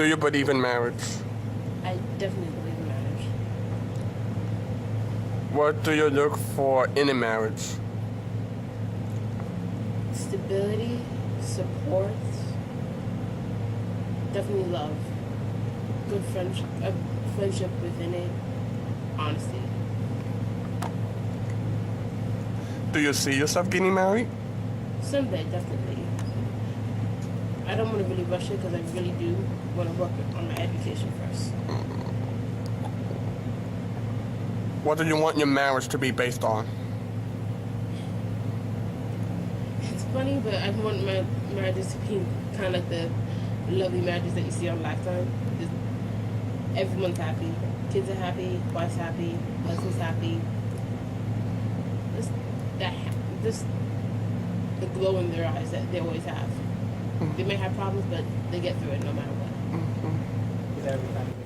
Do you believe in marriage? I definitely believe in marriage. What do you look for in a marriage? Stability, support, definitely love, good friendship, friendship within it, honesty. Do you see yourself getting married? Someday, definitely. I don't want to really rush it because I really do want to work on my education first. What do you want your marriage to be based on? It's funny, but I want my marriages to be kind of like the lovely marriages that you see on Lifetime. Just everyone's happy. Kids are happy. Wife's happy. Husband's happy. Just the glow in their eyes that they always have. They may have problems, but they get through it no matter what.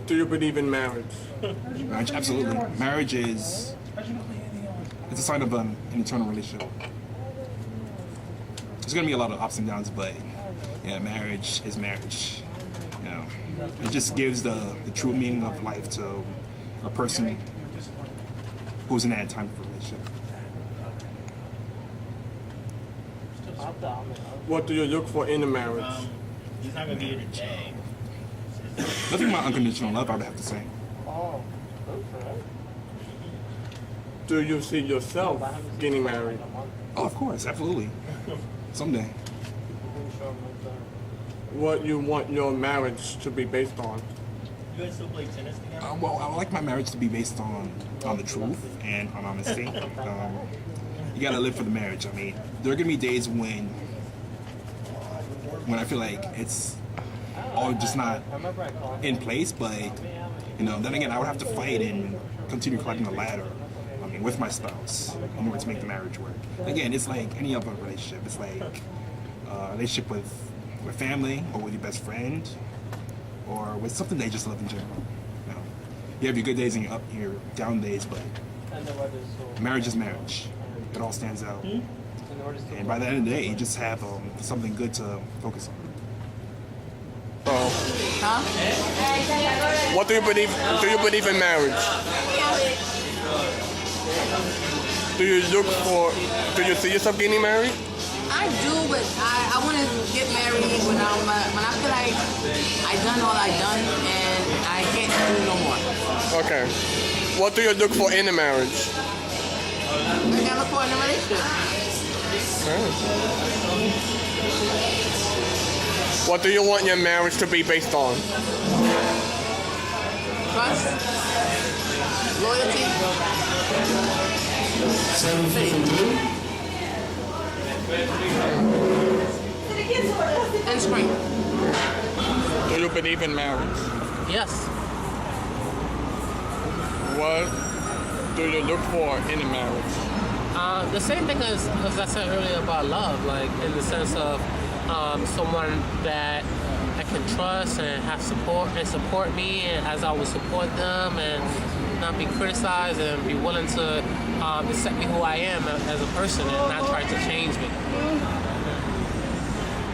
Do you believe in marriage? Marriage, absolutely. Marriage is it's a sign of an eternal relationship. There's gonna be a lot of ups and downs, but yeah, marriage is marriage. You know, it just gives the true meaning of life to a person who's in that time of relationship. What do you look for in a marriage? He's not gonna be here today. Nothing about unconditional love, I would have to say. Do you see yourself getting married? Oh, of course, absolutely. Someday. What you want your marriage to be based on? You guys still play tennis together? Well, I would like my marriage to be based on the truth and on honesty. You gotta live for the marriage. I mean, there are gonna be days when I feel like it's all just not in place, but you know, then again, I would have to fight and continue climbing the ladder. I mean, with my spouse in order to make the marriage work. Again, it's like any other relationship. It's like a relationship with family or with your best friend or with something they just love in general. You know, you have your good days and your down days, but marriage is marriage. It all stands out. And by the end of the day, you just have something good to focus on. What do you believe? Do you believe in marriage? Do you see yourself getting married? I do, but I want to get married when I feel like I've done all I've done and I can't do no more. Okay. What do you look for in a marriage? I gotta look for in a relationship. What do you want your marriage to be based on? Trust, loyalty, and strength. Do you believe in marriage? Yes. What do you look for in a marriage? The same thing as I said earlier about love, like in the sense of someone that I can trust and have support me and as I will support them and not be criticized and be willing to accept me who I am as a person and not try to change me.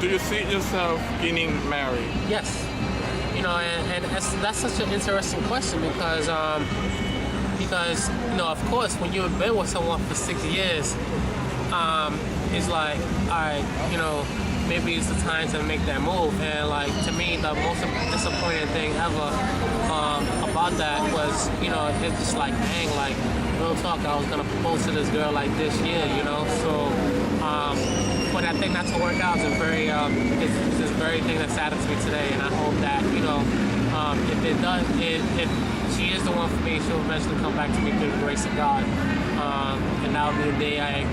Do you see yourself getting married? Yes. You know, and that's such an interesting question because you know, of course, when you've been with someone for 6 years, it's like, all right, you know, maybe it's the time to make that move. And like, to me, the most disappointing thing ever about that was, you know, it's just like, dang, like, real talk, I was gonna propose to this girl like this year, you know. So, but I think not to work out is a very, it's this very thing that saddens me today. And I hope that, you know, if it does, if she is the one for me, she'll eventually come back to me through the grace of God. And that'll be the day I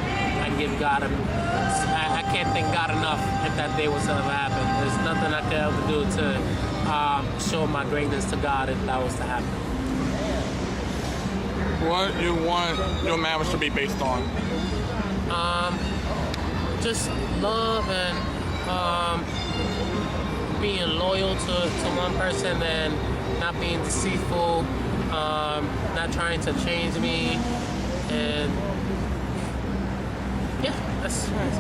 give God I can't thank God enough if that day was to ever happen. There's nothing I could ever do to show my greatness to God if that was to happen. What you want your marriage to be based on? Just love and being loyal to one person and not being deceitful, not trying to change me, and yeah, that's right.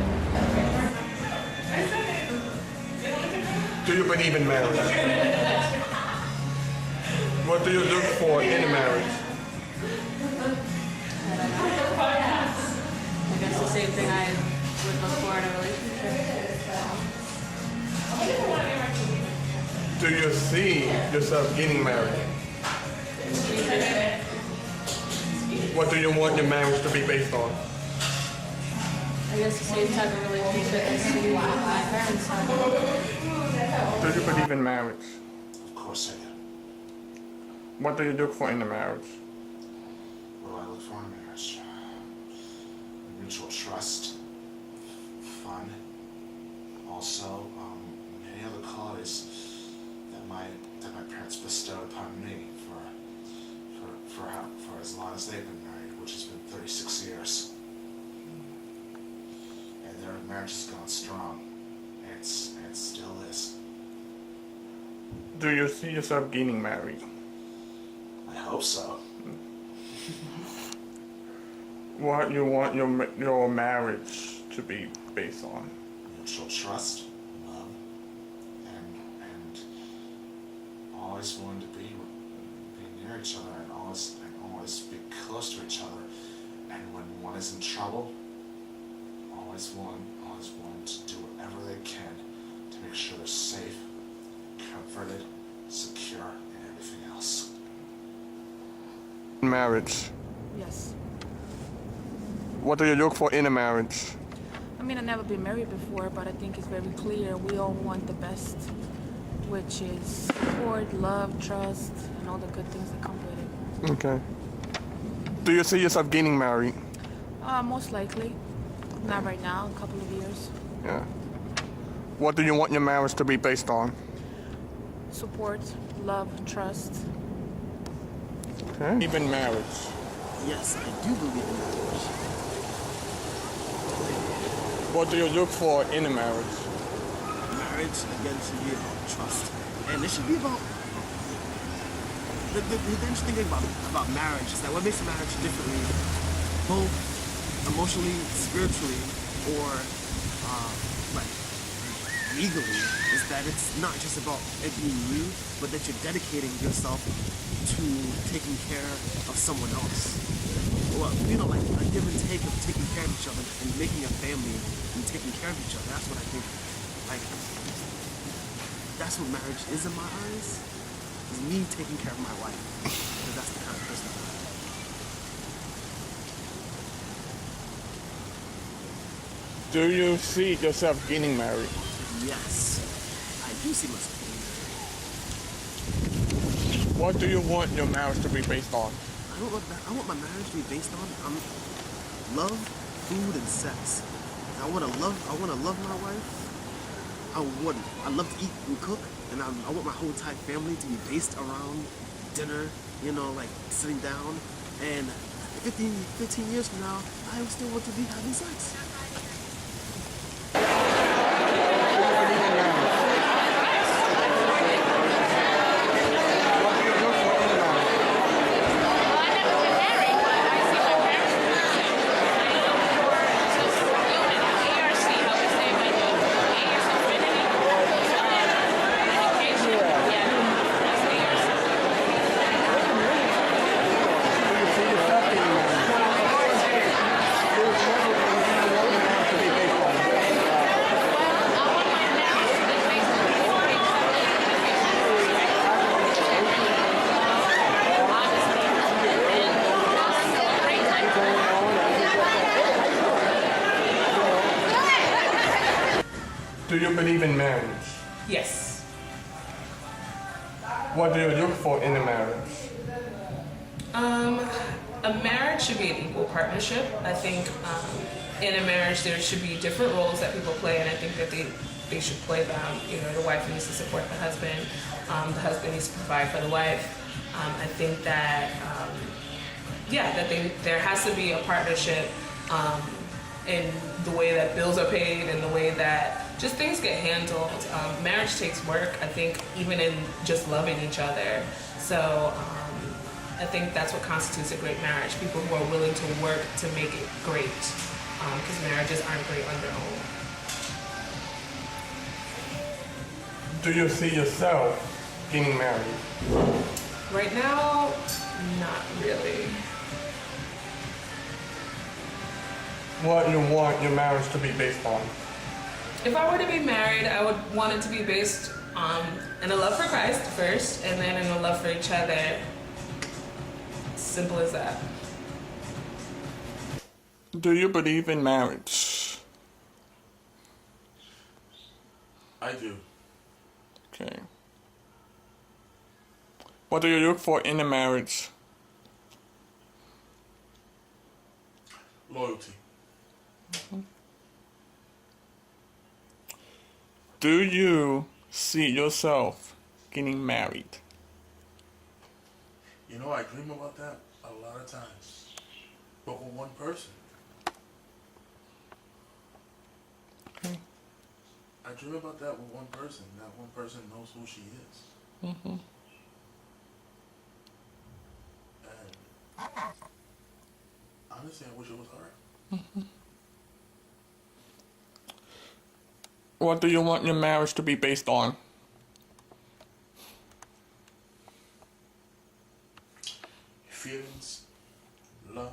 Do you believe in marriage? What do you look for in a marriage? I guess the same thing I would look for in a relationship. Do you see yourself getting married? What do you want your marriage to be based on? I guess the same type of relationship as my parents had. Do you believe in marriage? Of course I do. What do you look for in a marriage? What do I look for in a marriage? Mutual trust, fun, also many other qualities that my parents bestowed upon me for as long as they've been married, which has been 36 years. And their marriage has gone strong, and it still is. Do you see yourself getting married? I hope so. What you want your marriage to be based on? Mutual trust, love, and always willing to be near each other and always be close to each other. And when one is in trouble, always willing to do whatever they can to make sure they're safe, comforted, secure, and everything else. Marriage. Yes. What do you look for in a marriage? I mean, I've never been married before, but I think it's very clear we all want the best, which is support, love, trust, and all the good things that come with it. Okay. Do you see yourself getting married? Most likely. Not right now, a couple of years. Yeah. What do you want your marriage to be based on? Support, love, trust. Okay. Even marriage. Yes, I do believe in marriage. What do you look for in a marriage? Marriage, again, should be about trust. And it should be about... The interesting thing about marriage is that what makes a marriage differently, both emotionally, spiritually, or like legally, is that it's not just about it being you, but that you're dedicating yourself to taking care of someone else. Well, you know, like a give and take of taking care of each other and making a family and taking care of each other. That's what I think, like, that's what marriage is in my eyes, is me taking care of my wife, because that's the kind of person I am. Do you see yourself getting married? Yes, I do see myself getting married. What do you want your marriage to be based on? I want my marriage to be based on love, food, and sex. I want to love my wife. I love to eat and cook, and I want my whole entire family to be based around dinner. You know, like sitting down. And 15 years from now, I still want to be having sex. Do you believe in marriage? Yes. What do you look for in a marriage? A marriage should be an equal partnership. I think in a marriage there should be different roles that people play, and I think that they should play them. You know, the wife needs to support the husband needs to provide for the wife. I think that there has to be a partnership in the way that bills are paid and the way that just things get handled. Marriage takes work, I think, even in just loving each other. So I think that's what constitutes a great marriage, people who are willing to work to make it great, because marriages aren't great on their own. Do you see yourself getting married? Right now, not really. What you want your marriage to be based on? If I were to be married, I would want it to be based in a love for Christ first, and then in a love for each other. Simple as that. Do you believe in marriage? I do. Okay. What do you look for in a marriage? Loyalty. Do you see yourself getting married? You know, I dream about that a lot of times. But with one person. Okay. I dream about that with one person. That one person knows who she is. Mm-hmm. And honestly, I wish it was her. Mm-hmm. What do you want your marriage to be based on? Feelings, love,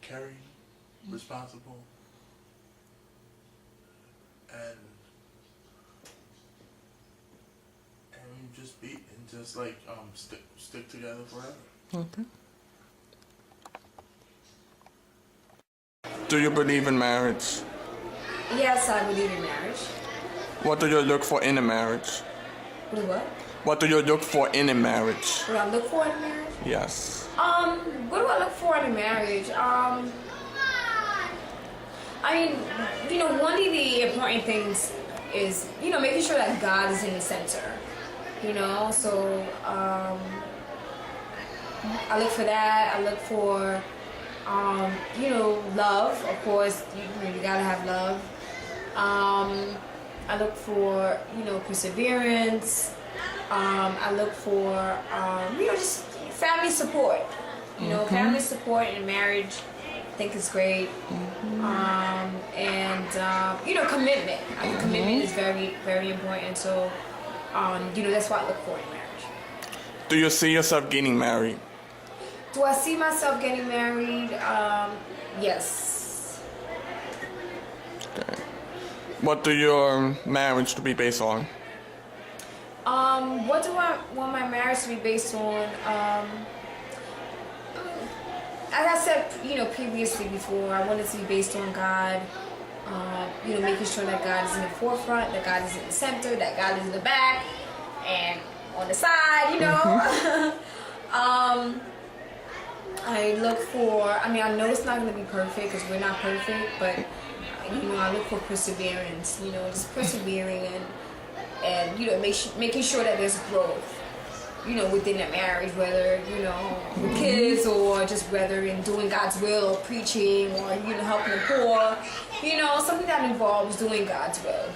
caring, responsible, and just be and just like stick together forever. Okay. Do you believe in marriage? Yes, I believe in marriage. What do you look for in a marriage? What? What do you look for in a marriage? What do I look for in a marriage? Yes. What do I look for in a marriage? I mean, you know, one of the important things is, you know, making sure that God is in the center. You know, so I look for that. I look for, you know, love. Of course, you gotta have love. I look for, you know, perseverance. I look for, you know, just family support. You know, family support in marriage, I think is great. And, you know, commitment. I think commitment is very, very important. So, you know, that's what I look for in marriage. Do you see yourself getting married? Do I see myself getting married? Yes. Okay. What do your marriage to be based on? What do I want my marriage to be based on? As I said, you know, previously before, I want it to be based on God. You know, making sure that God is in the forefront, that God is in the center, that God is in the back, and on the side, you know. I look for, I mean, I know it's not going to be perfect because we're not perfect, but, you know, I look for perseverance, you know, just persevering and you know, making sure that there's growth, you know, within that marriage, whether, you know, with kids or just whether in doing God's will or preaching or, you know, helping the poor, you know, something that involves doing God's will.